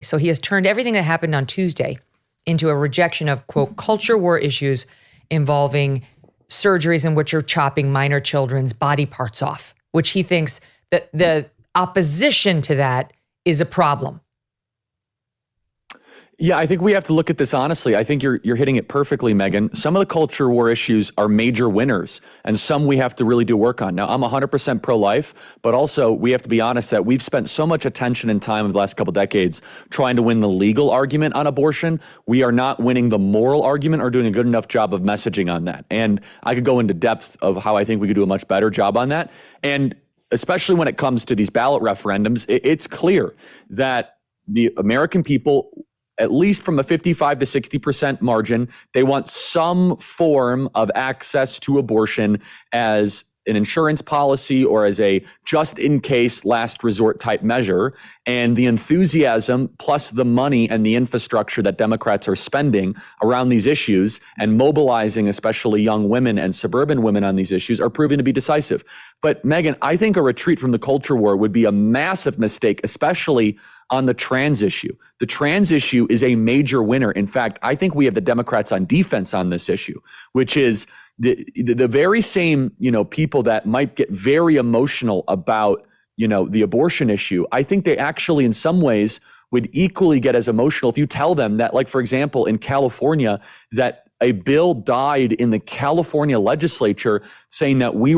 So he has turned everything that happened on Tuesday into a rejection of, quote, culture war issues involving surgeries in which you're chopping minor children's body parts off, which he thinks that the opposition to that is a problem. Yeah, I think we have to look at this honestly. I think you're hitting it perfectly, Megyn. Some of the culture war issues are major winners, and some we have to really do work on. Now, I'm 100% pro-life, but also we have to be honest that we've spent so much attention and time in the last couple decades trying to win the legal argument on abortion. We are not winning the moral argument or doing a good enough job of messaging on that. And I could go into depth of how I think we could do a much better job on that. And especially when it comes to these ballot referendums, it's clear that the American people, at least from a 55 to 60% margin, they want some form of access to abortion as an insurance policy or as a just in case last resort type measure. And the enthusiasm plus the money and the infrastructure that Democrats are spending around these issues and mobilizing especially young women and suburban women on these issues are proving to be decisive. But Megyn, I think a retreat from the culture war would be a massive mistake, especially on the trans issue. The trans issue is a major winner. In fact, I think we have the Democrats on defense on this issue, which is the very same, people that might get very emotional about, the abortion issue. I think they actually, in some ways, would equally get as emotional if you tell them that, like, for example, in California, that a bill died in the California legislature saying that we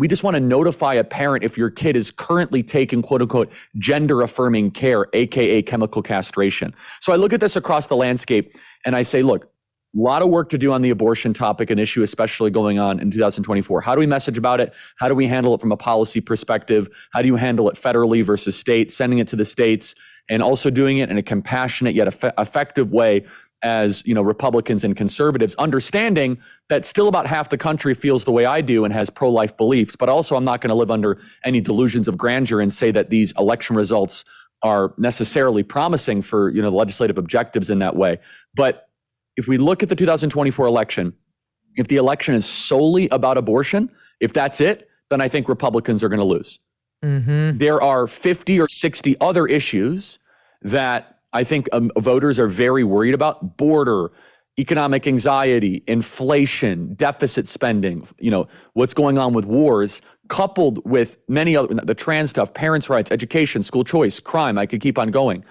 just want to notify a parent if your kid is currently taking, quote unquote, gender affirming care, AKA chemical castration. So I look at this across the landscape and I say, look, a lot of work to do on the abortion topic and issue, especially going on in 2024. How do we message about it? How do we handle it from a policy perspective? How do you handle it federally versus state, sending it to the states, and also doing it in a compassionate yet effective way as, Republicans and conservatives, understanding that still about half the country feels the way I do and has pro-life beliefs. But also I'm not going to live under any delusions of grandeur and say that these election results are necessarily promising for, the legislative objectives in that way. But if we look at the 2024 election, if the election is solely about abortion, if that's it, then I think Republicans are going to lose. Mm-hmm. There are 50 or 60 other issues that I think voters are very worried about: border, economic anxiety, inflation, deficit spending, what's going on with wars, coupled with many other, the trans stuff, parents' rights, education, school choice, crime. I could keep on going.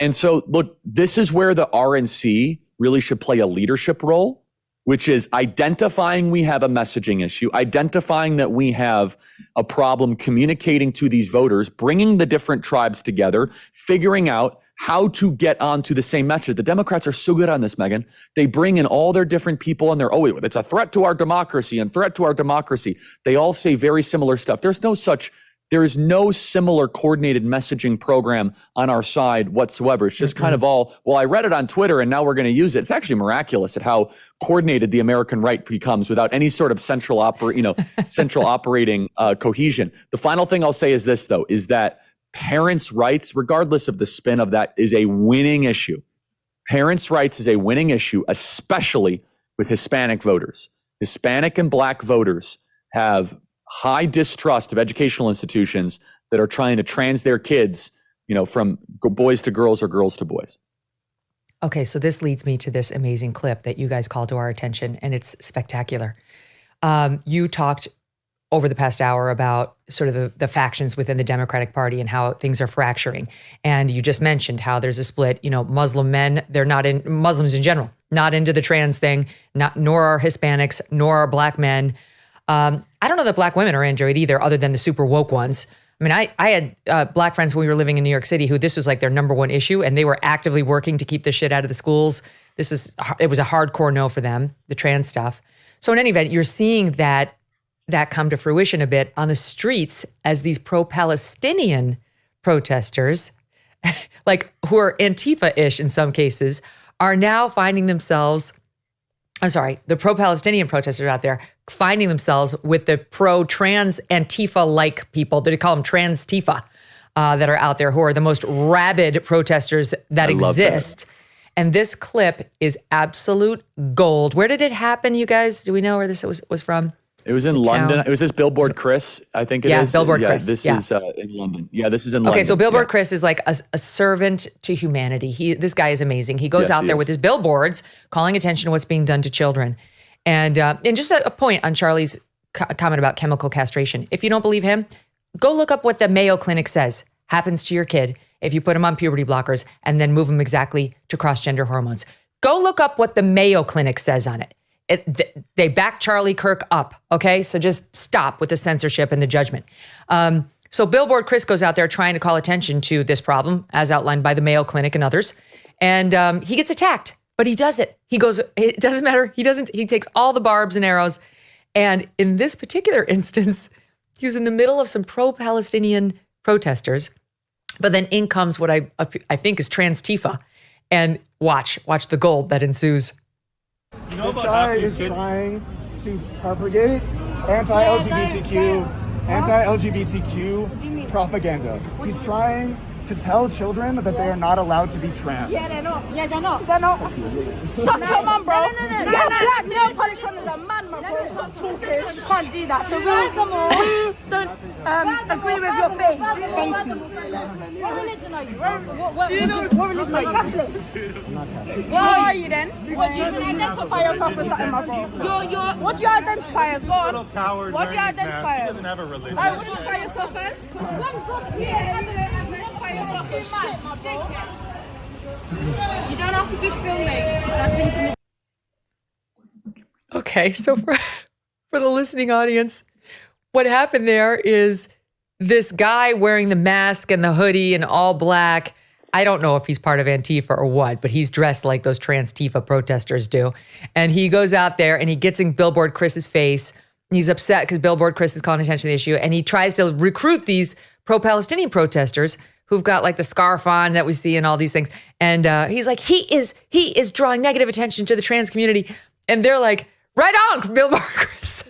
And so, look, this is where the RNC really should play a leadership role, which is identifying we have a messaging issue, identifying that we have a problem communicating to these voters, bringing the different tribes together, figuring out how to get onto the same message. The Democrats are so good on this, Megyn. They bring in all their different people and they're, it's a threat to our democracy and threat to our democracy. They all say very similar stuff. There is no similar coordinated messaging program on our side whatsoever. It's just kind of all, I read it on Twitter and now we're going to use it. It's actually miraculous at how coordinated the American right becomes without any sort of central operating cohesion. The final thing I'll say is this, though, is that parents' rights, regardless of the spin of that, is a winning issue. Parents' rights is a winning issue, especially with Hispanic voters. Hispanic and Black voters have high distrust of educational institutions that are trying to trans their kids, from boys to girls or girls to boys. Okay, so this leads me to this amazing clip that you guys called to our attention, and it's spectacular. You talked over the past hour about sort of the factions within the Democratic Party and how things are fracturing. And you just mentioned how there's a split, Muslim men, Muslims in general, not into the trans thing, nor are Hispanics, nor are Black men. I don't know that Black women are into it either, other than the super woke ones. I mean, I had Black friends when we were living in New York City who this was like their number one issue, and they were actively working to keep this shit out of the schools. It was a hardcore no for them, the trans stuff. So in any event, you're seeing that come to fruition a bit on the streets as these pro-Palestinian protesters, like who are Antifa-ish in some cases, are now finding themselves, the pro-Palestinian protesters out there finding themselves with the pro-trans Antifa-like people, they call them trans-Tifa, that are out there, who are the most rabid protesters that exist. And this clip is absolute gold. Where did it happen, you guys? Do we know where this was from? It was in London. It was this Billboard Chris, I think it is. Billboard Chris. This is in London. Yeah, this is in London. Okay, so Billboard Chris is like a servant to humanity. This guy is amazing. He goes out there with his billboards, calling attention to what's being done to children. And just a point on Charlie's comment about chemical castration. If you don't believe him, go look up what the Mayo Clinic says happens to your kid if you put him on puberty blockers and then move him exactly to cross-gender hormones. Go look up what the Mayo Clinic says on it. They back Charlie Kirk up, okay? So just stop with the censorship and the judgment. So Billboard Chris goes out there trying to call attention to this problem, as outlined by the Mayo Clinic and others, and he gets attacked, but he does it. He goes, it doesn't matter. He takes all the barbs and arrows, and in this particular instance, he was in the middle of some pro-Palestinian protesters, but then in comes what I think is Antifa, and watch the gold that ensues. This guy is trying to propagate anti-LGBTQ propaganda. He's trying to tell children that they are not allowed to be trans. Yeah, they know. Suck your mum, bro. You're black nail polish on as a man, my bro. Stop talking. You can't do that. So we don't agree with your faith. Thank you. What religion are you? What religion are you? Catholic. What are you then? What do you identify yourself as, something, my bro? What do you identify as? Go on. What do you identify as? He doesn't have a religion. What do you identify yourself as? You don't have to be filming. That's intimate. Okay, so for the listening audience, what happened there is this guy wearing the mask and the hoodie and all black. I don't know if he's part of Antifa or what, but he's dressed like those Transtifa protesters do. And he goes out there and he gets in Billboard Chris's face. He's upset because Billboard Chris is calling attention to the issue. And he tries to recruit these pro-Palestinian protesters who've got like the scarf on that we see and all these things. And he's like, he is drawing negative attention to the trans community. And they're like, right on, Billboard Chris.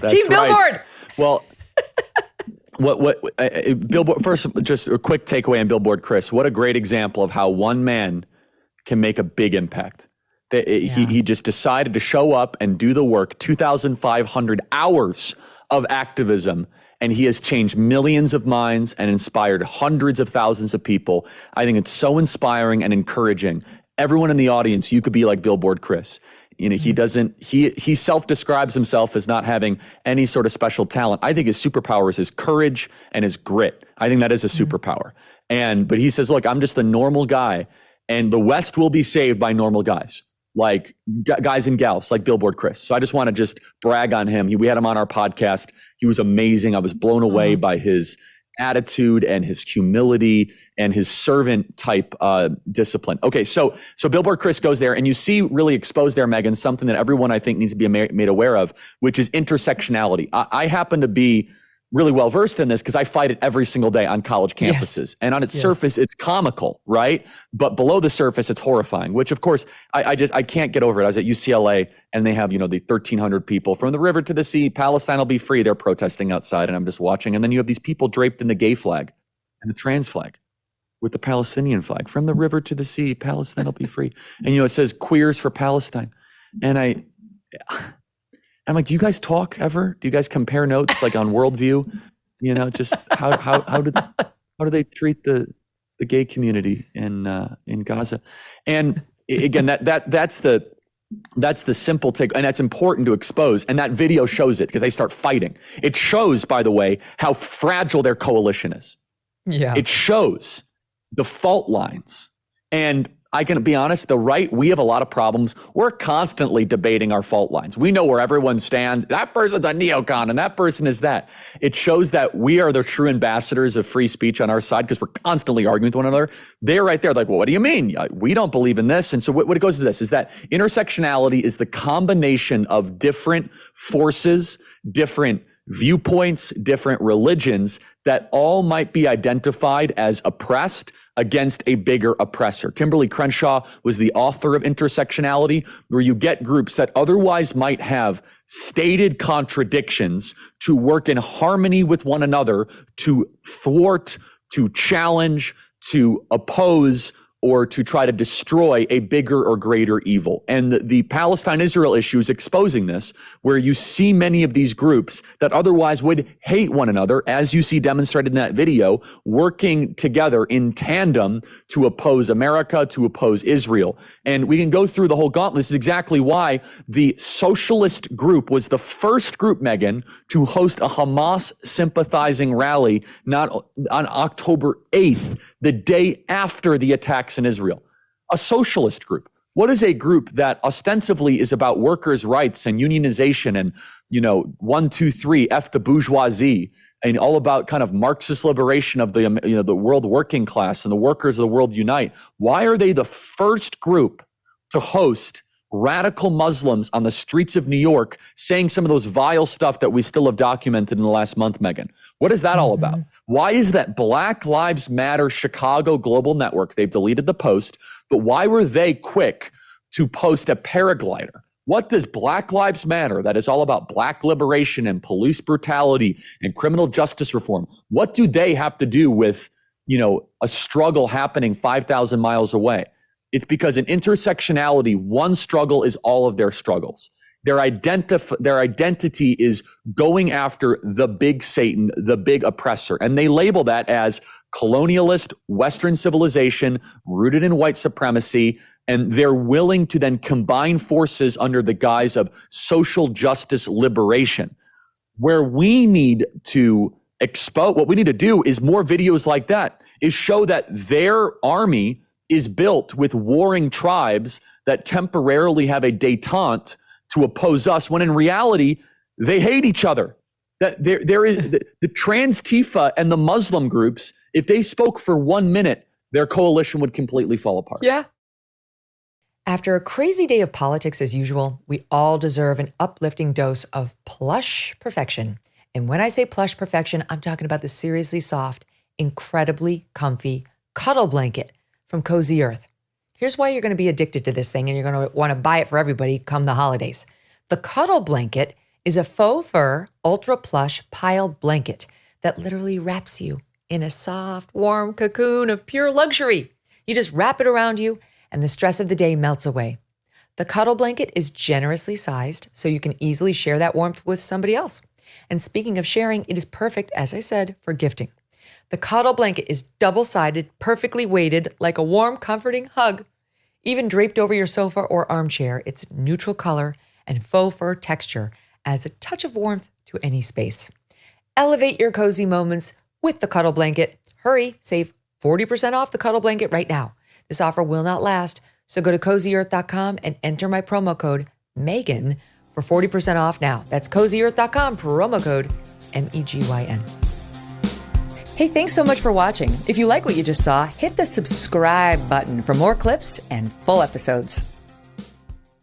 Team Billboard. Right. Well, Billboard, first, just a quick takeaway on Billboard Chris. What a great example of how one man can make a big impact. He just decided to show up and do the work, 2,500 hours of activism, and he has changed millions of minds and inspired hundreds of thousands of people. I think it's so inspiring and encouraging. Everyone in the audience, you could be like Billboard Chris. You know, he self-describes himself as not having any sort of special talent. I think his superpower is his courage and his grit. I think that is a superpower. But he says, look, I'm just a normal guy, and the West will be saved by normal guys. Like guys and gals like Billboard Chris. So I just want to just brag on him. We had him on our podcast. He was amazing. I was blown away by his attitude and his humility and his servant type discipline. Okay, so Billboard Chris goes there, and you see really exposed there, Megyn, something that everyone I think needs to be made aware of, which is intersectionality. I happen to be really well versed in this because I fight it every single day on college campuses. Yes. And on its surface, it's comical, right? But below the surface, it's horrifying, which of course, I can't get over it. I was at UCLA and they have, the 1,300 people from the river to the sea, Palestine will be free. They're protesting outside and I'm just watching. And then you have these people draped in the gay flag and the trans flag with the Palestinian flag, from the river to the sea, Palestine will be free. And, it says queers for Palestine. And I'm like, do you guys talk ever? Do you guys compare notes like on worldview? Just how do they treat the gay community in Gaza? And again, that's the simple take, and that's important to expose. And that video shows it because they start fighting. It shows, by the way, how fragile their coalition is. Yeah, it shows the fault lines. And I can be honest, the right, we have a lot of problems. We're constantly debating our fault lines. We know where everyone stands. That person's a neocon and that person is that. It shows that we are the true ambassadors of free speech on our side because we're constantly arguing with one another. They're right there like, well, what do you mean? We don't believe in this. And so what it goes to this is that intersectionality is the combination of different forces, different viewpoints, different religions that all might be identified as oppressed against a bigger oppressor. Kimberly Crenshaw was the author of Intersectionality, where you get groups that otherwise might have stated contradictions to work in harmony with one another, to thwart, to challenge, to oppose or to try to destroy a bigger or greater evil. And the Palestine-Israel issue is exposing this, where you see many of these groups that otherwise would hate one another, as you see demonstrated in that video, working together in tandem to oppose America, to oppose Israel. And we can go through the whole gauntlet. This is exactly why the socialist group was the first group, Megyn, to host a Hamas sympathizing rally on October 8th, the day after the attacks in Israel. A socialist group. What is a group that ostensibly is about workers' rights and unionization and, 1, 2, 3, F the bourgeoisie, and all about kind of Marxist liberation of the world working class and the workers of the world unite? Why are they the first group to host radical Muslims on the streets of New York saying some of those vile stuff that we still have documented in the last month, Megyn? What is that all about? Why is that Black Lives Matter Chicago Global Network, they've deleted the post, but why were they quick to post a paraglider? What does Black Lives Matter, that is all about Black liberation and police brutality and criminal justice reform, what do they have to do with, a struggle happening 5,000 miles away? It's because in intersectionality, one struggle is all of their struggles. Their identity is going after the big Satan, the big oppressor. And they label that as colonialist Western civilization rooted in white supremacy. And they're willing to then combine forces under the guise of social justice liberation. Where we need to expose, what we need to do is more videos like that, is show that their army is built with warring tribes that temporarily have a détente to oppose us, when in reality, they hate each other. That there is the trans-Tifa and the Muslim groups, if they spoke for 1 minute, their coalition would completely fall apart. Yeah. After a crazy day of politics as usual, we all deserve an uplifting dose of plush perfection. And when I say plush perfection, I'm talking about the seriously soft, incredibly comfy cuddle blanket from Cozy Earth. Here's why you're going to be addicted to this thing and you're going to want to buy it for everybody come the holidays. The cuddle blanket is a faux fur, ultra plush pile blanket that literally wraps you in a soft, warm cocoon of pure luxury. You just wrap it around you and the stress of the day melts away. The cuddle blanket is generously sized so you can easily share that warmth with somebody else. And speaking of sharing, it is perfect, as I said, for gifting. The cuddle blanket is double-sided, perfectly weighted, like a warm, comforting hug. Even draped over your sofa or armchair, its neutral color and faux fur texture adds a touch of warmth to any space. Elevate your cozy moments with the cuddle blanket. Hurry, save 40% off the cuddle blanket right now. This offer will not last, so go to CozyEarth.com and enter my promo code Megyn for 40% off now. That's CozyEarth.com, promo code MEGYN. Hey, thanks so much for watching. If you like what you just saw, hit the subscribe button for more clips and full episodes.